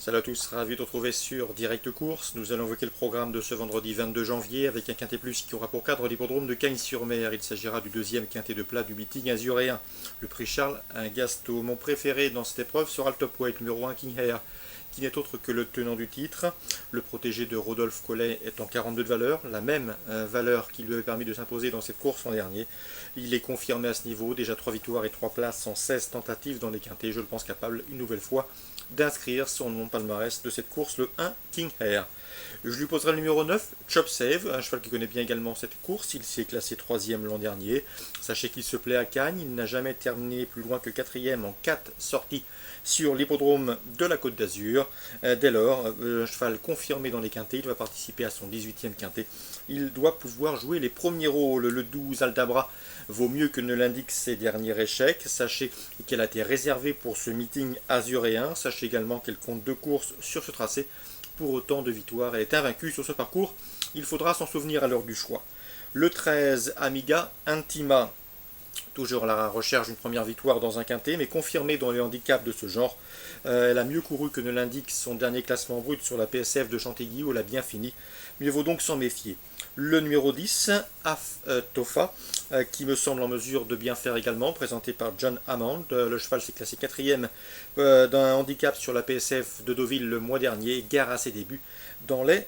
Salut à tous, ravi de te retrouver sur Direct Course. Nous allons évoquer le programme de ce vendredi 22 janvier avec un quintet plus qui aura pour cadre l'hippodrome de Cagnes-sur-Mer. Il s'agira du deuxième quintet de plat du meeting azuréen. Le prix Charles, un Gasto. Mon préféré dans cette épreuve sera le top weight numéro 1 King Hair, qui n'est autre que le tenant du titre. Le protégé de Rodolphe Collet est en 42 de valeur, la même valeur qui lui avait permis de s'imposer dans cette course l'an dernier. Il est confirmé à ce niveau, déjà 3 victoires et 3 places en 16 tentatives dans les quintets. Je le pense capable une nouvelle fois d'inscrire son nom palmarès de cette course, le 1 King Hair. Je lui poserai le numéro 9, Chop Save, un cheval qui connaît bien également cette course. Il s'est classé 3e l'an dernier. Sachez qu'il se plaît à Cagnes. Il n'a jamais terminé plus loin que 4e en 4 sorties sur l'hippodrome de la Côte d'Azur. Dès lors, un cheval confirmé dans les quintets. Il va participer à son 18e quintet. Il doit pouvoir jouer les premiers rôles. Le 12 Aldabra vaut mieux que ne l'indiquent ses derniers échecs. Sachez qu'elle a été réservée pour ce meeting azuréen. Sachez également qu'elle compte 2 courses sur ce tracé. Pour autant de victoires, elle est invaincue sur ce parcours. Il faudra s'en souvenir à l'heure du choix. Le 13, Amiga Intima, toujours à la recherche d'une première victoire dans un quintet, mais confirmée dans les handicaps de ce genre. Elle a mieux couru que ne l'indique son dernier classement brut sur la PSF de Chantilly, où elle a bien fini. Mieux vaut donc s'en méfier. Le numéro 10, Tofa, qui me semble en mesure de bien faire également, présenté par John Hammond. Le cheval s'est classé 4e d'un handicap sur la PSF de Deauville le mois dernier, gare à ses débuts dans les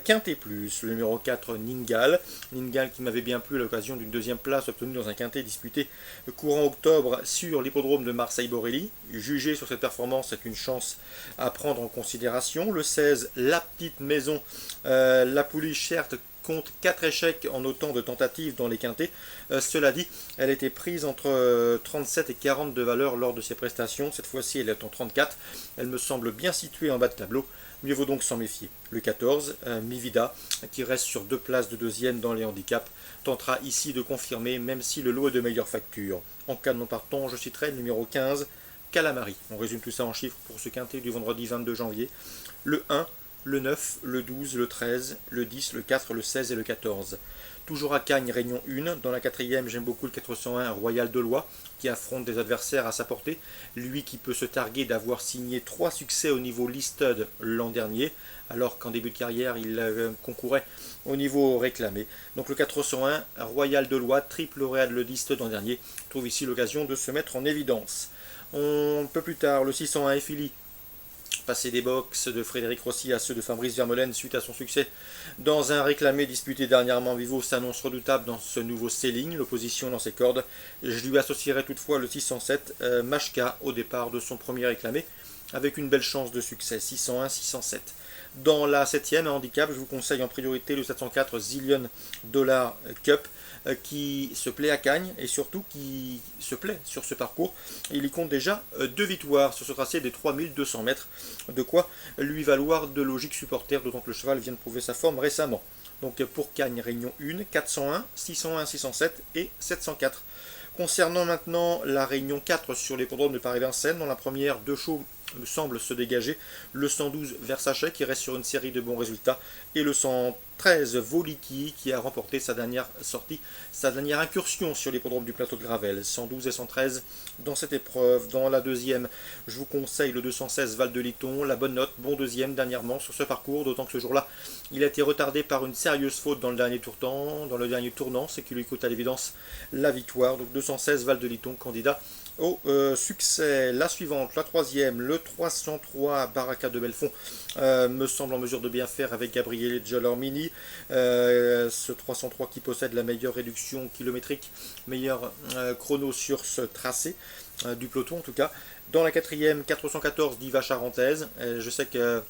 quintet plus. Le numéro 4, Ningal. Ningal qui m'avait bien plu à l'occasion d'une deuxième place obtenue dans un quintet disputé courant octobre sur l'hippodrome de Marseille-Borelli. Jugé sur cette performance, c'est une chance à prendre en considération. Le 16, La Petite Maison. La pouliche, certes, compte 4 échecs en autant de tentatives dans les quintets. Cela dit, elle était prise entre 37 et 40 de valeur lors de ses prestations. Cette fois-ci, elle est en 34. Elle me semble bien située en bas de tableau. Mieux vaut donc s'en méfier. Le 14, Mivida, qui reste sur 2 places de deuxième dans les handicaps, tentera ici de confirmer, même si le lot est de meilleure facture. En cas de non partant, je citerai le numéro 15, Calamari. On résume tout ça en chiffres pour ce quintet du vendredi 22 janvier. Le 1, le 9, le 12, le 13, le 10, le 4, le 16 et le 14. Toujours à Cagnes, Réunion 1. Dans la 4e, j'aime beaucoup le 401 Royal Delois, qui affronte des adversaires à sa portée. Lui qui peut se targuer d'avoir signé 3 succès au niveau listed l'an dernier, alors qu'en début de carrière, il concourait au niveau réclamé. Donc le 401 Royal Delois, triple Royal le listed l'an dernier, trouve ici l'occasion de se mettre en évidence. Un peu plus tard, le 601 Effili, passé des box de Frédéric Rossi à ceux de Fabrice Vermeulen suite à son succès dans un réclamé disputé dernièrement. Vivo s'annonce redoutable dans ce nouveau sailing, l'opposition dans ses cordes. Je lui associerai toutefois le 607 Machka au départ de son premier réclamé avec une belle chance de succès, 601-607. Dans la 7e, un handicap, je vous conseille en priorité le 704 Zillion Dollar Cup, qui se plaît à Cagnes et surtout qui se plaît sur ce parcours. Il y compte déjà 2 victoires sur ce tracé des 3200 mètres, de quoi lui valoir de logique supporter, d'autant que le cheval vient de prouver sa forme récemment. Donc pour Cagnes, Réunion 1, 401, 601, 607 et 704. Concernant maintenant la Réunion 4 sur l'hippodrome de Paris-Vincennes, dans la première, 2 chevaux me semble se dégager. Le 112 Versace qui reste sur une série de bons résultats et le 113 Voliki qui a remporté sa dernière sortie, sa dernière incursion sur l'hippodrome du plateau de Gravel. 112 et 113 dans cette épreuve. Dans la deuxième, je vous conseille le 216 Val de Liton, la bonne note, bon deuxième dernièrement sur ce parcours, d'autant que ce jour-là, il a été retardé par une sérieuse faute dans le dernier tournant, ce qui lui coûte à l'évidence la victoire. Donc 216 Val de Liton, candidat au succès. La suivante, la 3e, le 303 Baraka de Belfond, me semble en mesure de bien faire avec Gabriele Giolormini. Ce 303 qui possède la meilleure réduction kilométrique, meilleur chrono sur ce tracé, du peloton en tout cas. Dans la 4e, 414 Diva Charentaise. Je sais que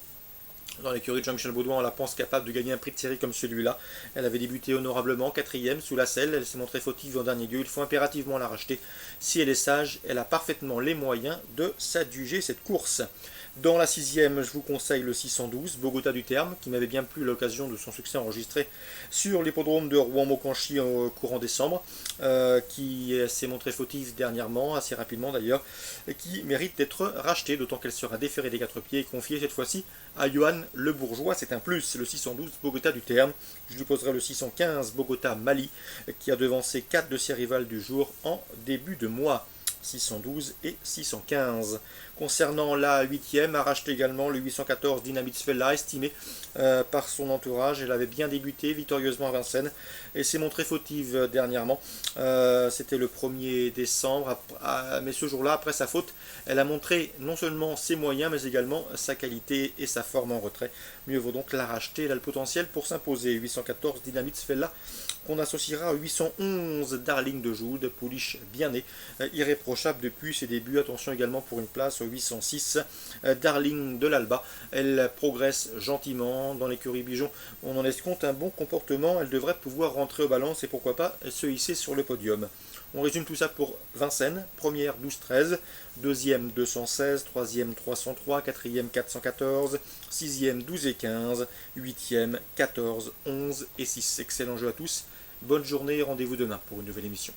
dans l'écurie de Jean-Michel Baudouin, on la pense capable de gagner un prix de série comme celui-là. Elle avait débuté honorablement, 4e sous la selle. Elle s'est montrée fautive en dernier lieu. Il faut impérativement la racheter. Si elle est sage, elle a parfaitement les moyens de s'adjuger cette course. Dans la 6e, je vous conseille le 612, Bogota du Terme, qui m'avait bien plu à l'occasion de son succès enregistré sur l'hippodrome de Rouen-Maucanchy au courant décembre, qui s'est montrée fautive dernièrement, assez rapidement d'ailleurs, et qui mérite d'être rachetée, d'autant qu'elle sera déférée des 4 pieds et confiée cette fois-ci à Johan Le Bourgeois. C'est un plus, le 612 Bogota du Terme. Je lui poserai le 615 Bogota Mali, qui a devancé 4 de ses rivales du jour en début de mois. 612 et 615. Concernant la 8e, a racheté également le 814 Dynamite Sfella, estimé par son entourage. Elle avait bien débuté victorieusement à Vincennes et s'est montrée fautive dernièrement. C'était le 1er décembre, mais ce jour-là, après sa faute, elle a montré non seulement ses moyens, mais également sa qualité et sa forme en retrait. Mieux vaut donc la racheter. Elle a le potentiel pour s'imposer. 814 Dynamite Sfella, qu'on associera à 811 Darling de Joude, pouliche bien née, irréprochable depuis ses débuts. Attention également pour une place au 806 Darling de l'Alba. Elle progresse gentiment dans l'écurie Bijon. On en escompte un bon comportement. Elle devrait pouvoir rentrer aux balances et pourquoi pas se hisser sur le podium. On résume tout ça pour Vincennes. Première 12-13, deuxième 216, troisième 303, quatrième 414, sixième 12 et 15, huitième 14, 11 et 6. Excellent jeu à tous. Bonne journée et rendez-vous demain pour une nouvelle émission.